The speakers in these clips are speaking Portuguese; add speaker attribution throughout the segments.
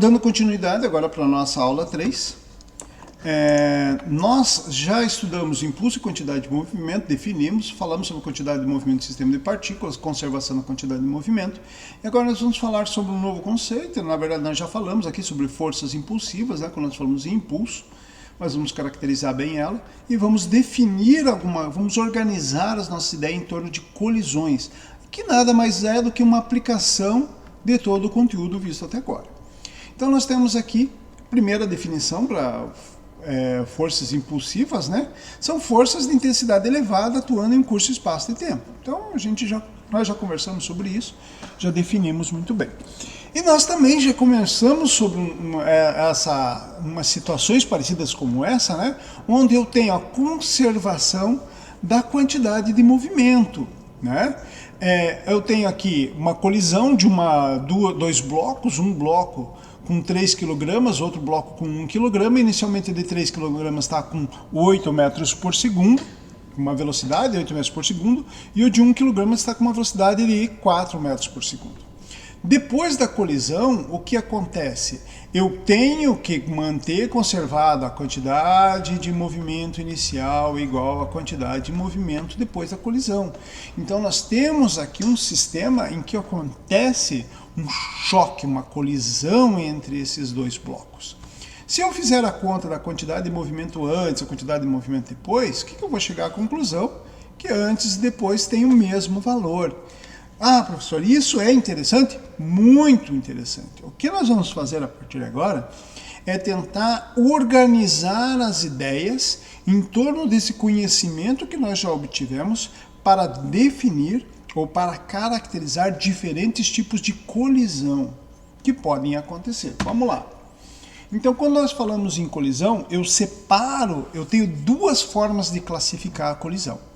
Speaker 1: Dando continuidade agora para a nossa aula 3, nós já estudamos impulso e quantidade de movimento, definimos, falamos sobre quantidade de movimento do sistema de partículas, conservação da quantidade de movimento, e agora nós vamos falar sobre um novo conceito. Na verdade nós já falamos aqui sobre forças impulsivas, né, quando nós falamos em impulso, mas vamos caracterizar bem ela e vamos definir vamos organizar as nossas ideias em torno de colisões, que nada mais é do que uma aplicação de todo o conteúdo visto até agora. Então nós temos aqui a primeira definição para forças impulsivas, né? São forças de intensidade elevada atuando em um curto espaço de tempo. Então nós já conversamos sobre isso, já definimos muito bem. E nós também já conversamos sobre umas situações parecidas como essa, né? Onde eu tenho a conservação da quantidade de movimento, né? Eu tenho aqui uma colisão de dois blocos, um bloco com 3 kg, outro bloco com 1 kg, inicialmente de 3 kg está com 8 metros por segundo, uma velocidade de 8 metros por segundo, e o de 1 kg está com uma velocidade de 4 metros por segundo. Depois da colisão, o que acontece? Eu tenho que manter conservada a quantidade de movimento inicial igual à quantidade de movimento depois da colisão. Então nós temos aqui um sistema em que acontece um choque, uma colisão entre esses dois blocos. Se eu fizer a conta da quantidade de movimento antes, a quantidade de movimento depois, o que eu vou chegar à conclusão? Que antes e depois tem o mesmo valor. Ah, professor, isso é interessante? Muito interessante. O que nós vamos fazer a partir de agora é tentar organizar as ideias em torno desse conhecimento que nós já obtivemos para definir ou para caracterizar diferentes tipos de colisão que podem acontecer. Vamos lá. Então, quando nós falamos em colisão, eu tenho duas formas de classificar a colisão.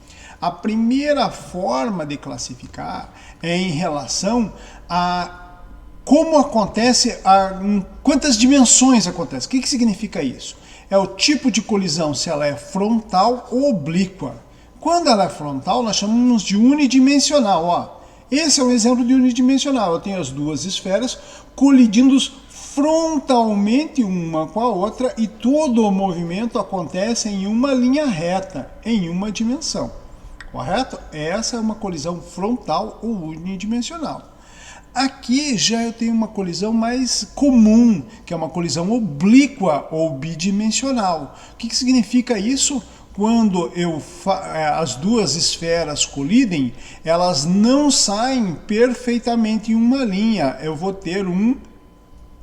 Speaker 1: A primeira forma de classificar é em relação a como acontece, em quantas dimensões acontece. O que significa isso? É o tipo de colisão, se ela é frontal ou oblíqua. Quando ela é frontal, nós chamamos de unidimensional. Ó. Esse é um exemplo de unidimensional. Eu tenho as duas esferas colidindo frontalmente uma com a outra e todo o movimento acontece em uma linha reta, em uma dimensão. Correto? Essa é uma colisão frontal ou unidimensional. Aqui já eu tenho uma colisão mais comum, que é uma colisão oblíqua ou bidimensional. O que significa isso? Quando as duas esferas colidem, elas não saem perfeitamente em uma linha. Eu vou ter um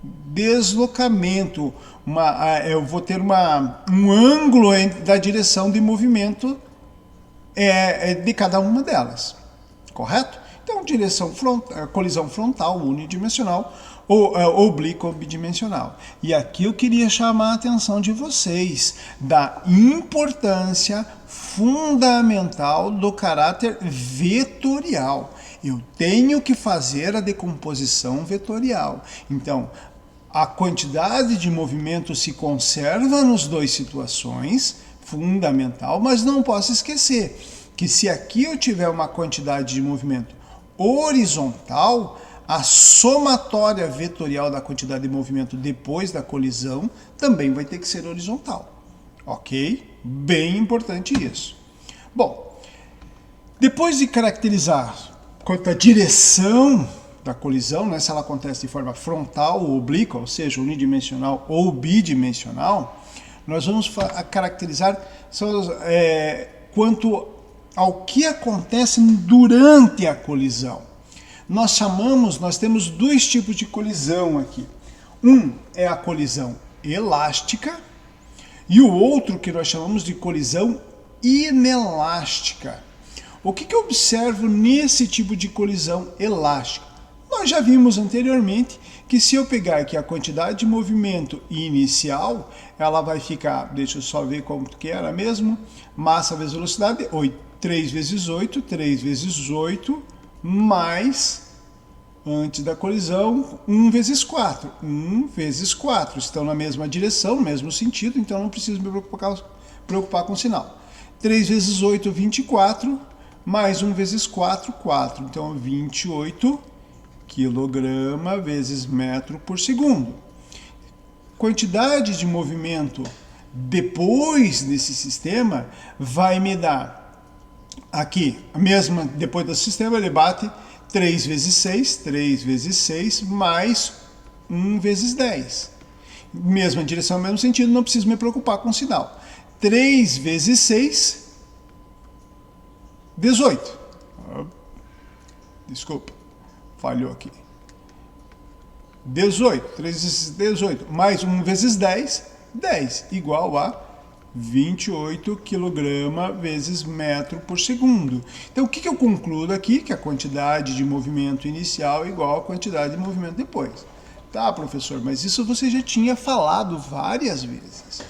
Speaker 1: deslocamento, eu vou ter um ângulo da direção de movimento de cada uma delas, correto? Então, colisão frontal, unidimensional, ou oblíqua ou bidimensional. E aqui eu queria chamar a atenção de vocês da importância fundamental do caráter vetorial. Eu tenho que fazer a decomposição vetorial. Então, a quantidade de movimento se conserva nas duas situações, fundamental, mas não posso esquecer que se aqui eu tiver uma quantidade de movimento horizontal, a somatória vetorial da quantidade de movimento depois da colisão também vai ter que ser horizontal. Ok? Bem importante isso. Bom, depois de caracterizar quanto à direção da colisão, né, se ela acontece de forma frontal ou oblíqua, ou seja, unidimensional ou bidimensional, nós vamos caracterizar quanto ao que acontece durante a colisão. Nós temos dois tipos de colisão aqui. Um é a colisão elástica e o outro que nós chamamos de colisão inelástica. O que eu observo nesse tipo de colisão elástica? Nós já vimos anteriormente que se eu pegar aqui a quantidade de movimento inicial, ela vai ficar, deixa eu só ver como que era mesmo, massa vezes velocidade, 3 vezes 8, 3 vezes 8, mais, antes da colisão, 1 vezes 4. 1 vezes 4, estão na mesma direção, no mesmo sentido, então não preciso me preocupar com o sinal. 3 vezes 8, 24, mais 1 vezes 4, 4. Então, 28 quilograma vezes metro por segundo. Quantidade de movimento depois desse sistema vai me dar aqui, a mesma, depois do sistema ele bate 3 vezes 6 mais 1 vezes 10. Mesma direção, mesmo sentido, não preciso me preocupar com o sinal. 3 vezes 6, 18. Desculpa, falhou aqui. 18, 3 vezes 18, mais 1 vezes 10, 10, igual a 28 kg vezes metro por segundo. Então, o que eu concluo aqui? Que a quantidade de movimento inicial é igual à quantidade de movimento depois. Tá, professor, mas isso você já tinha falado várias vezes.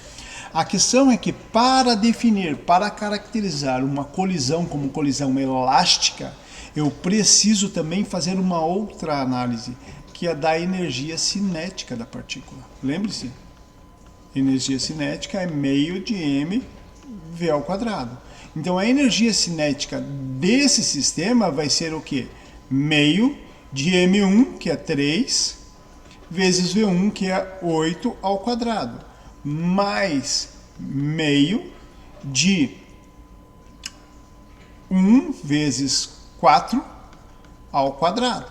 Speaker 1: A questão é que para definir, para caracterizar uma colisão como colisão elástica, eu preciso também fazer uma outra análise, que é da energia cinética da partícula. Lembre-se, energia cinética é meio de mv ao quadrado. Então a energia cinética desse sistema vai ser o quê? Meio de m1, que é 3, vezes v1, que é 8 ao quadrado, mais meio de 1 vezes 4 ao quadrado.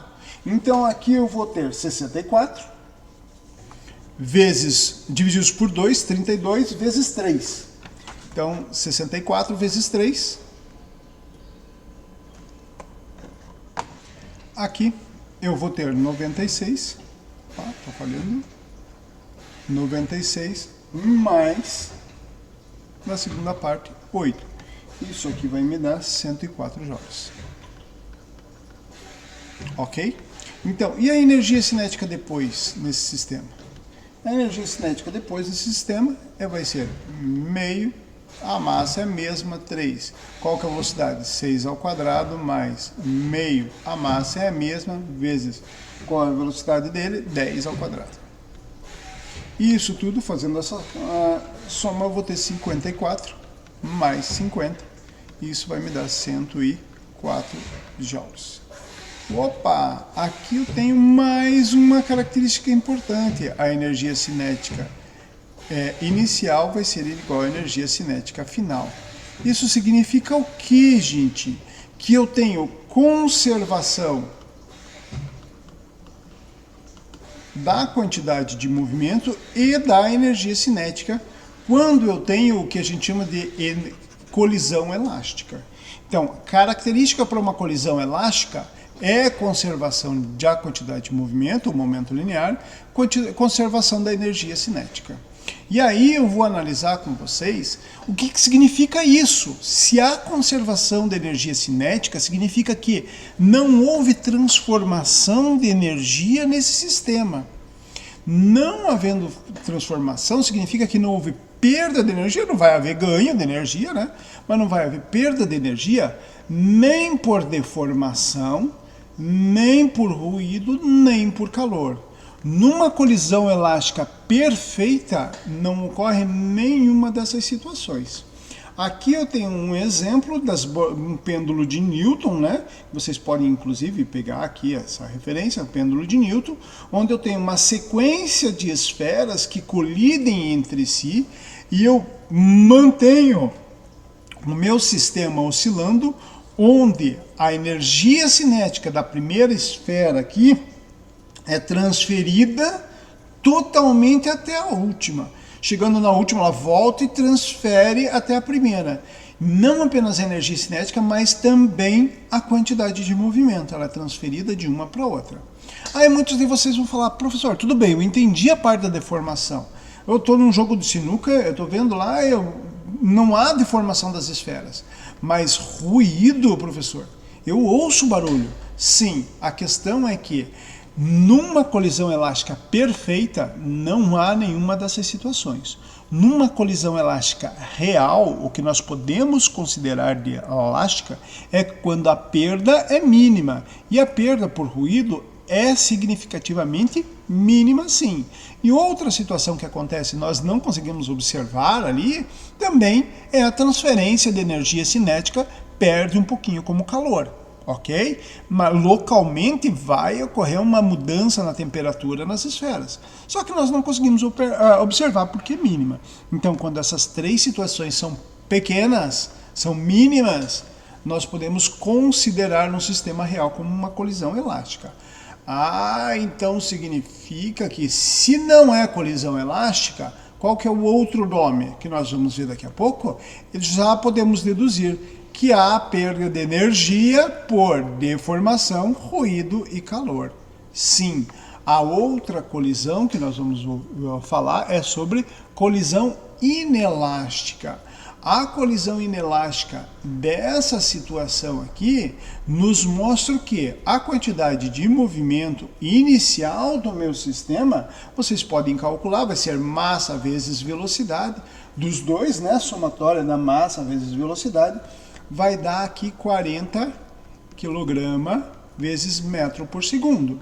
Speaker 1: Então aqui eu vou ter 64 vezes, divididos por 2, 32 vezes 3. Então 64 vezes 3. Aqui eu vou ter 96. Tá falhando. 96 mais, na segunda parte, 8. Isso aqui vai me dar 104 joules. Ok? Então, e a energia cinética depois nesse sistema? A energia cinética depois desse sistema vai ser meio, a massa é a mesma, 3. Qual que é a velocidade? 6 ao quadrado mais meio, a massa é a mesma, vezes qual é a velocidade dele? 10 ao quadrado. E isso tudo, fazendo essa soma, eu vou ter 54 mais 50. Isso vai me dar 104 joules. Opa, aqui eu tenho mais uma característica importante. A energia cinética inicial vai ser igual à energia cinética final. Isso significa o que, gente? Que eu tenho conservação da quantidade de movimento e da energia cinética quando eu tenho o que a gente chama de colisão elástica. Então, característica para uma colisão elástica é conservação da quantidade de movimento, o momento linear, conservação da energia cinética. E aí eu vou analisar com vocês o que significa isso. Se há conservação da energia cinética, significa que não houve transformação de energia nesse sistema. Não havendo transformação, significa que não houve perda de energia, não vai haver ganho de energia, né? Mas não vai haver perda de energia nem por deformação, nem por ruído, nem por calor. Numa colisão elástica perfeita, não ocorre nenhuma dessas situações. Aqui eu tenho um exemplo um pêndulo de Newton, né? Vocês podem inclusive pegar aqui essa referência, o pêndulo de Newton, onde eu tenho uma sequência de esferas que colidem entre si e eu mantenho o meu sistema oscilando, onde a energia cinética da primeira esfera aqui é transferida totalmente até a última. Chegando na última, ela volta e transfere até a primeira. Não apenas a energia cinética, mas também a quantidade de movimento. Ela é transferida de uma para outra. Aí muitos de vocês vão falar, professor, tudo bem, eu entendi a parte da deformação. Eu estou num jogo de sinuca, eu estou vendo lá, não há deformação das esferas. Mas ruído, professor, eu ouço barulho. Sim, a questão é que numa colisão elástica perfeita, não há nenhuma dessas situações. Numa colisão elástica real, o que nós podemos considerar de elástica é quando a perda é mínima. E a perda por ruído é significativamente mínima, sim. E outra situação que acontece, nós não conseguimos observar ali, também é a transferência de energia cinética, perde um pouquinho como calor. ok? Mas localmente vai ocorrer uma mudança na temperatura nas esferas. Só que nós não conseguimos observar porque é mínima. Então, quando essas três situações são pequenas, são mínimas, nós podemos considerar no sistema real como uma colisão elástica. Ah, então significa que se não é colisão elástica, qual que é o outro nome que nós vamos ver daqui a pouco? Já podemos deduzir que há perda de energia por deformação, ruído e calor. Sim, a outra colisão que nós vamos falar é sobre colisão inelástica. A colisão inelástica dessa situação aqui nos mostra que a quantidade de movimento inicial do meu sistema, vocês podem calcular, vai ser massa vezes velocidade, dos dois, né, somatória da massa vezes velocidade, vai dar aqui 40 kg vezes metro por segundo.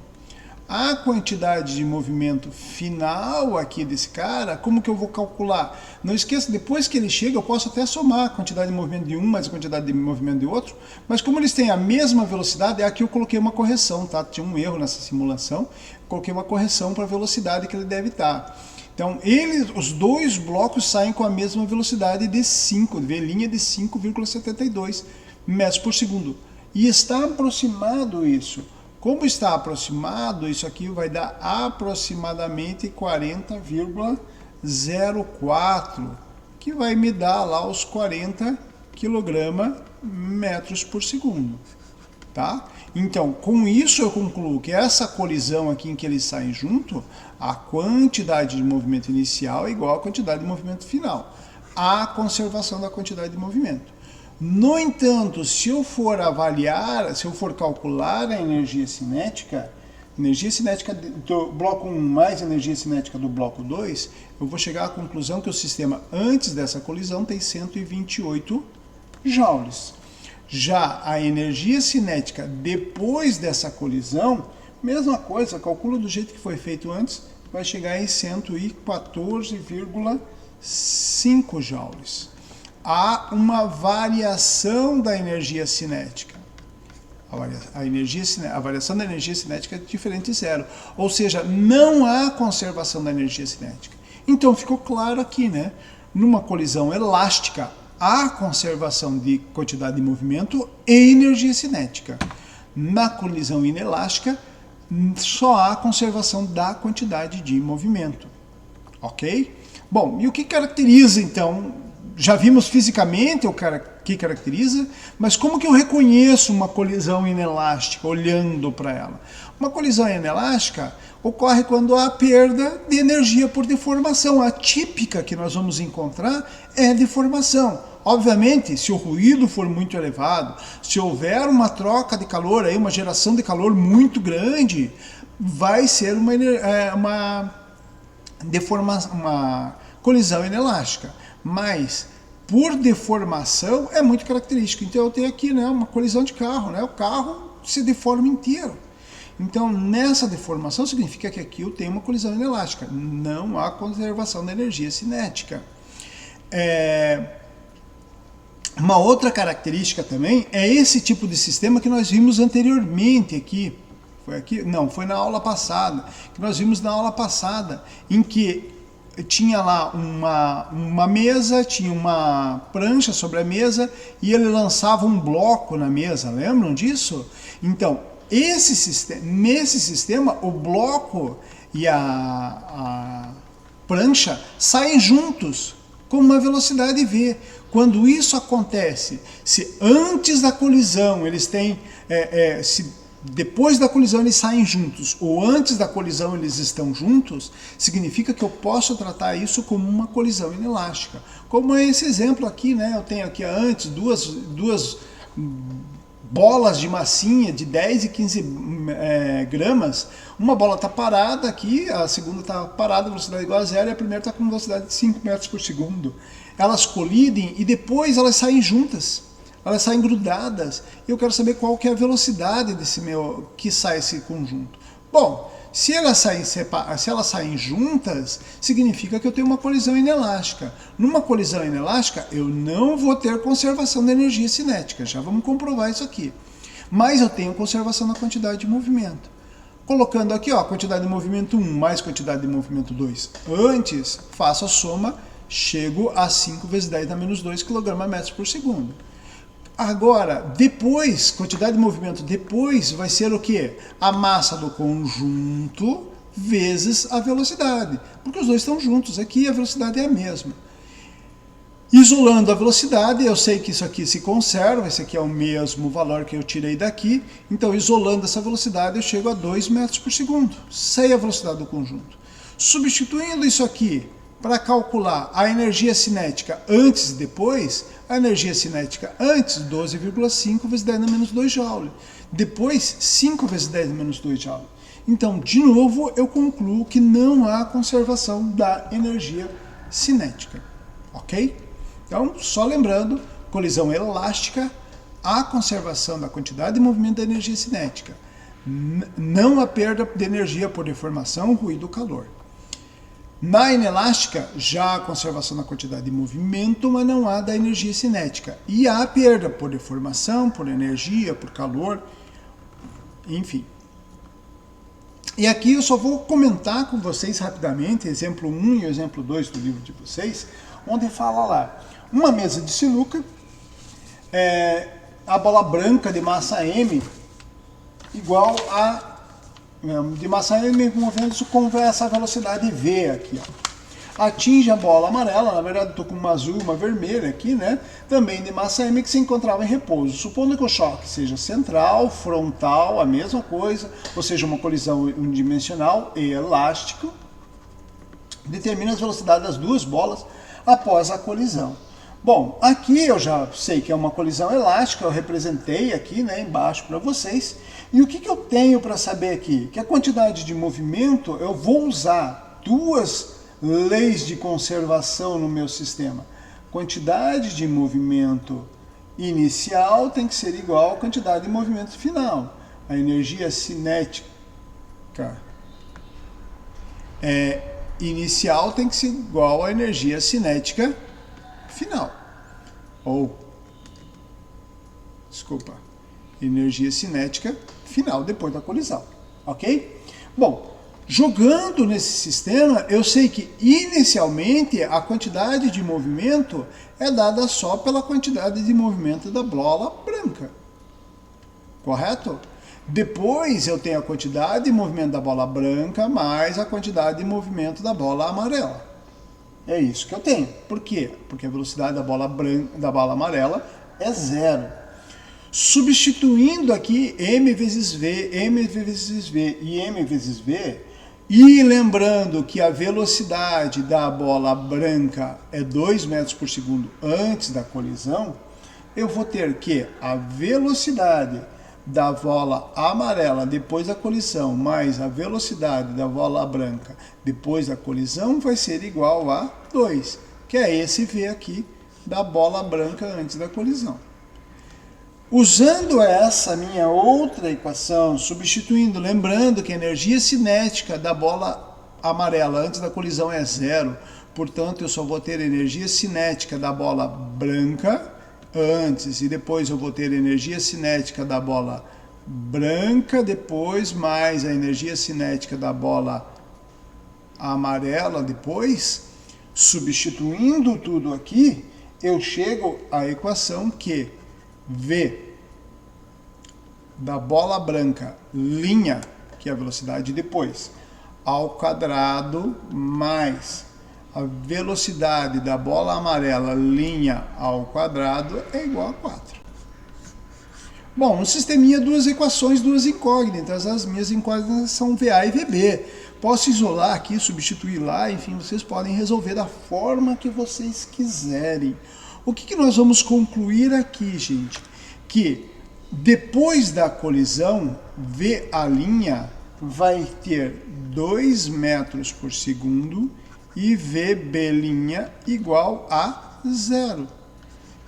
Speaker 1: A quantidade de movimento final aqui desse cara, como que eu vou calcular? Não esqueça, depois que ele chega, eu posso até somar a quantidade de movimento de um mais a quantidade de movimento de outro, mas como eles têm a mesma velocidade, aqui eu coloquei uma correção, tá? Tinha um erro nessa simulação, coloquei uma correção para a velocidade que ele deve estar. Então, os dois blocos saem com a mesma velocidade de 5, linha de 5,72 metros por segundo. E está aproximado isso. Como está aproximado, isso aqui vai dar aproximadamente 40,04, que vai me dar lá os 40 kg metros por segundo. Tá? Então, com isso eu concluo que essa colisão aqui em que eles saem junto, a quantidade de movimento inicial é igual à quantidade de movimento final. A conservação da quantidade de movimento. No entanto, se eu for avaliar, se eu for calcular a energia cinética do bloco 1 mais a energia cinética do bloco 2, eu vou chegar à conclusão que o sistema antes dessa colisão tem 128 joules. Já a energia cinética depois dessa colisão, mesma coisa, calcula do jeito que foi feito antes, vai chegar em 114,5 joules. Há uma variação da energia cinética. A variação da energia cinética é diferente de zero. Ou seja, não há conservação da energia cinética. Então ficou claro aqui, né? Numa colisão elástica, há conservação de quantidade de movimento e energia cinética. Na colisão inelástica, só há conservação da quantidade de movimento. Ok? Bom, e o que caracteriza, então, já vimos fisicamente o que caracteriza, mas como que eu reconheço uma colisão inelástica olhando para ela? Uma colisão inelástica ocorre quando há perda de energia por deformação. A típica que nós vamos encontrar é deformação. Obviamente, se o ruído for muito elevado, se houver uma troca de calor, aí, uma geração de calor muito grande, vai ser uma colisão inelástica. Mas, por deformação, é muito característico. Então, eu tenho aqui, né, uma colisão de carro. Né? O carro se deforma inteiro. Então, nessa deformação, significa que aqui eu tenho uma colisão inelástica. Não há conservação da energia cinética. Uma outra característica também é esse tipo de sistema que nós vimos anteriormente aqui. Foi aqui? Não, foi na aula passada. Que nós vimos na aula passada, em que tinha lá uma mesa, tinha uma prancha sobre a mesa e ele lançava um bloco na mesa, lembram disso? Então, nesse sistema, o bloco e a prancha saem juntos com uma velocidade v. Quando isso acontece, se antes da colisão eles têm, depois da colisão eles saem juntos, ou antes da colisão eles estão juntos, significa que eu posso tratar isso como uma colisão inelástica. Como é esse exemplo aqui, né? Eu tenho aqui antes duas bolas de massinha de 10 e 15 gramas. Uma bola está parada aqui, a segunda está parada, velocidade igual a zero, e a primeira está com velocidade de 5 metros por segundo. Elas colidem e depois elas saem juntas. Elas saem grudadas. Eu quero saber qual que é a velocidade que sai esse conjunto. Bom, se elas saem juntas, significa que eu tenho uma colisão inelástica. Numa colisão inelástica, eu não vou ter conservação da energia cinética. Já vamos comprovar isso aqui. mas eu tenho conservação na quantidade de movimento. Colocando aqui, ó, quantidade de movimento 1 mais quantidade de movimento 2 antes, faço a soma, chego a 5 vezes 10 na menos 2 kg/metro por segundo. Agora, depois, quantidade de movimento depois vai ser o quê? A massa do conjunto vezes a velocidade, porque os dois estão juntos aqui e a velocidade é a mesma. Isolando a velocidade, eu sei que isso aqui se conserva, esse aqui é o mesmo valor que eu tirei daqui, então isolando essa velocidade eu chego a 2 metros por segundo, sei a velocidade do conjunto. Substituindo isso aqui para calcular a energia cinética antes e depois, a energia cinética antes 12,5 vezes 10 na menos 2 joule, depois 5 vezes 10 na menos 2 joule. Então, de novo, eu concluo que não há conservação da energia cinética, ok? Então, só lembrando, colisão elástica, a conservação da quantidade de movimento da energia cinética, não a perda de energia por deformação, ruído, calor. Na inelástica, já a conservação da quantidade de movimento, mas não há da energia cinética. E há a perda por deformação, por energia, por calor, enfim. E aqui eu só vou comentar com vocês rapidamente, exemplo 1 e exemplo 2 do livro de vocês, onde fala lá, uma mesa de sinuca, a bola branca de massa M igual a de massa M movendo-se com essa velocidade V aqui, ó. Atinge a bola amarela, na verdade estou com uma azul e uma vermelha aqui, né? Também de massa M que se encontrava em repouso. Supondo que o choque seja central, frontal, a mesma coisa, ou seja, uma colisão unidimensional e elástico, determina as velocidades das duas bolas após a colisão. Bom, aqui eu já sei que é uma colisão elástica, eu representei aqui, né, embaixo para vocês. E o que eu tenho para saber aqui? Que a quantidade de movimento, eu vou usar duas leis de conservação no meu sistema. Quantidade de movimento inicial tem que ser igual à quantidade de movimento final. A energia cinética inicial tem que ser igual à energia cinética final. Energia cinética final, depois da colisão, ok? Bom, jogando nesse sistema, eu sei que inicialmente a quantidade de movimento é dada só pela quantidade de movimento da bola branca, correto? Depois eu tenho a quantidade de movimento da bola branca mais a quantidade de movimento da bola amarela. É isso que eu tenho. Por quê? Porque a velocidade da bola branca, da bola amarela é zero. Substituindo aqui m vezes v, m vezes v e m vezes v, e lembrando que a velocidade da bola branca é 2 metros por segundo antes da colisão, eu vou ter que a velocidade da bola amarela depois da colisão mais a velocidade da bola branca depois da colisão vai ser igual a 2, que é esse v aqui da bola branca antes da colisão. Usando essa minha outra equação, substituindo, lembrando que a energia cinética da bola amarela antes da colisão é zero, portanto eu só vou ter energia cinética da bola branca antes e depois eu vou ter energia cinética da bola branca depois mais a energia cinética da bola amarela depois. Substituindo tudo aqui, eu chego à equação que V da bola branca, linha, que é a velocidade depois, ao quadrado, mais a velocidade da bola amarela, linha ao quadrado, é igual a 4. Bom, no sisteminha, duas equações, duas incógnitas. As minhas incógnitas são VA e VB. Posso isolar aqui, substituir lá, enfim, vocês podem resolver da forma que vocês quiserem. O que nós vamos concluir aqui, gente? Que depois da colisão, VA' vai ter 2 metros por segundo e VB' igual a 0. O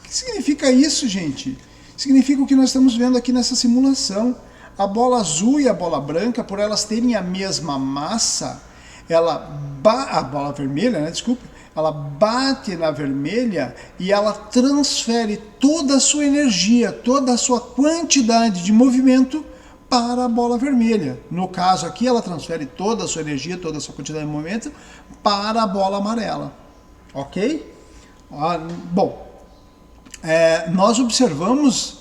Speaker 1: que significa isso, gente? Significa o que nós estamos vendo aqui nessa simulação. A bola azul e a bola branca, por elas terem a mesma massa, a bola vermelha, né, desculpa, ela bate na vermelha e ela transfere toda a sua energia, toda a sua quantidade de movimento para a bola vermelha. No caso aqui, ela transfere toda a sua energia, toda a sua quantidade de movimento para a bola amarela. Ok? Bom, nós observamos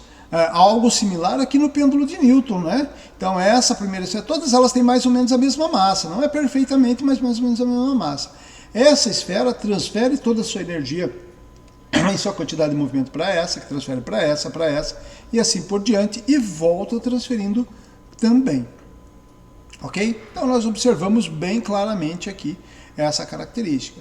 Speaker 1: algo similar aqui no pêndulo de Newton, né? Então essa primeira esfera, todas elas têm mais ou menos a mesma massa, não é perfeitamente, mas mais ou menos a mesma massa. Essa esfera transfere toda a sua energia e sua quantidade de movimento para essa, que transfere para essa, e assim por diante, e volta transferindo também. Ok? Então nós observamos bem claramente aqui essa característica.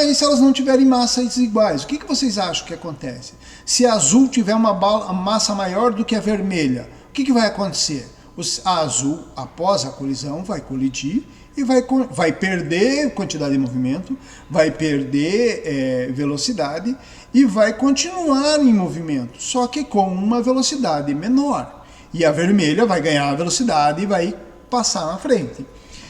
Speaker 1: E se elas não tiverem massas iguais, o que vocês acham que acontece? Se a azul tiver uma massa maior do que a vermelha, o que vai acontecer? A azul, após a colisão, vai colidir e vai perder quantidade de movimento, vai perder velocidade e vai continuar em movimento, só que com uma velocidade menor. E a vermelha vai ganhar velocidade e vai passar na frente.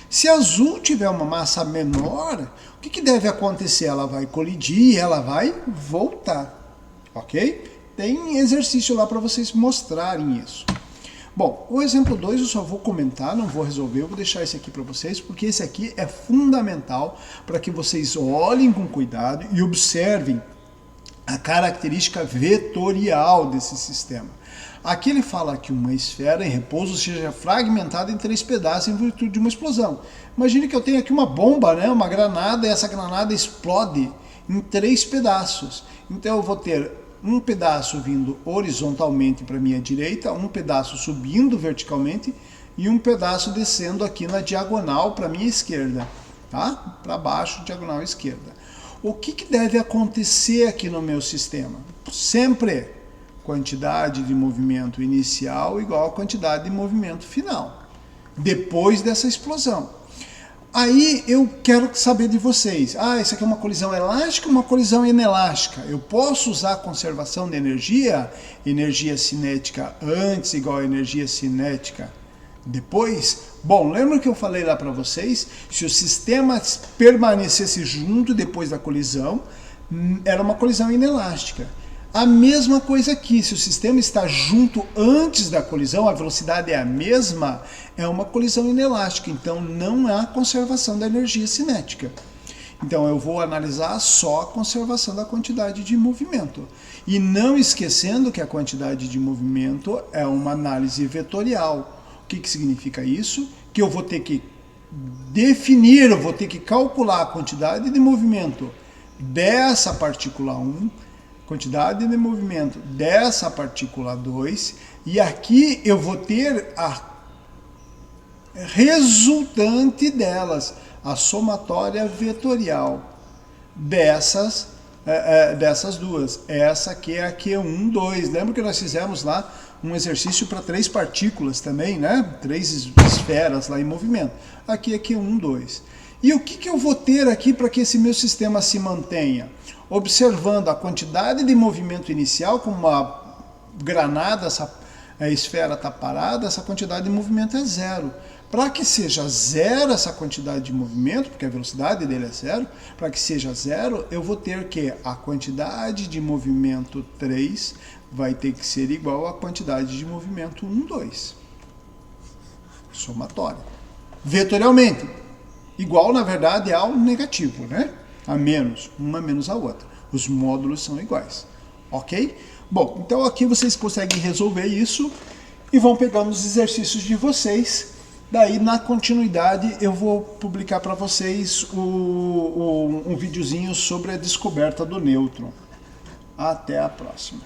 Speaker 1: Se a azul tiver uma massa menor, o que deve acontecer? Ela vai colidir e ela vai voltar, ok? Tem exercício lá para vocês mostrarem isso. Bom, o exemplo 2 eu só vou comentar, não vou resolver, eu vou deixar esse aqui para vocês, porque esse aqui é fundamental para que vocês olhem com cuidado e observem a característica vetorial desse sistema. Aqui ele fala que uma esfera em repouso seja fragmentada em 3 pedaços em virtude de uma explosão. Imagine que eu tenho aqui uma bomba, né, uma granada, e essa granada explode em 3 pedaços. Então eu vou ter um pedaço vindo horizontalmente para a minha direita, um pedaço subindo verticalmente e um pedaço descendo aqui na diagonal para a minha esquerda, tá? Para baixo, diagonal esquerda. O que deve acontecer aqui no meu sistema? Sempre quantidade de movimento inicial igual a quantidade de movimento final, depois dessa explosão. Aí eu quero saber de vocês, isso aqui é uma colisão elástica ou uma colisão inelástica? Eu posso usar a conservação de energia cinética antes igual a energia cinética depois? Bom, lembra que eu falei lá para vocês, se o sistema permanecesse junto depois da colisão, era uma colisão inelástica. A mesma coisa aqui, se o sistema está junto antes da colisão, a velocidade é a mesma, é uma colisão inelástica, então não há conservação da energia cinética. Então eu vou analisar só a conservação da quantidade de movimento. E não esquecendo que a quantidade de movimento é uma análise vetorial. O que significa isso? Que eu vou ter que definir, eu vou ter que calcular a quantidade de movimento dessa partícula 1, quantidade de movimento dessa partícula 2, e aqui eu vou ter a resultante delas, a somatória vetorial dessas duas. Essa aqui é a Q1, 2. Lembra que nós fizemos lá um exercício para 3 partículas também, né? 3 esferas lá em movimento. Aqui é Q1, 2. E o que eu vou ter aqui para que esse meu sistema se mantenha? Observando a quantidade de movimento inicial, como uma granada, a esfera está parada, essa quantidade de movimento é 0. Para que seja 0 essa quantidade de movimento, porque a velocidade dele é 0, para que seja 0, eu vou ter que a quantidade de movimento 3 vai ter que ser igual à quantidade de movimento 1, 2. Somatória. Vetorialmente. Igual, na verdade, ao negativo, né? A menos, uma menos a outra. Os módulos são iguais, ok? Bom, então aqui vocês conseguem resolver isso e vão pegar nos exercícios de vocês. Daí, na continuidade, eu vou publicar para vocês um videozinho sobre a descoberta do nêutron. Até a próxima.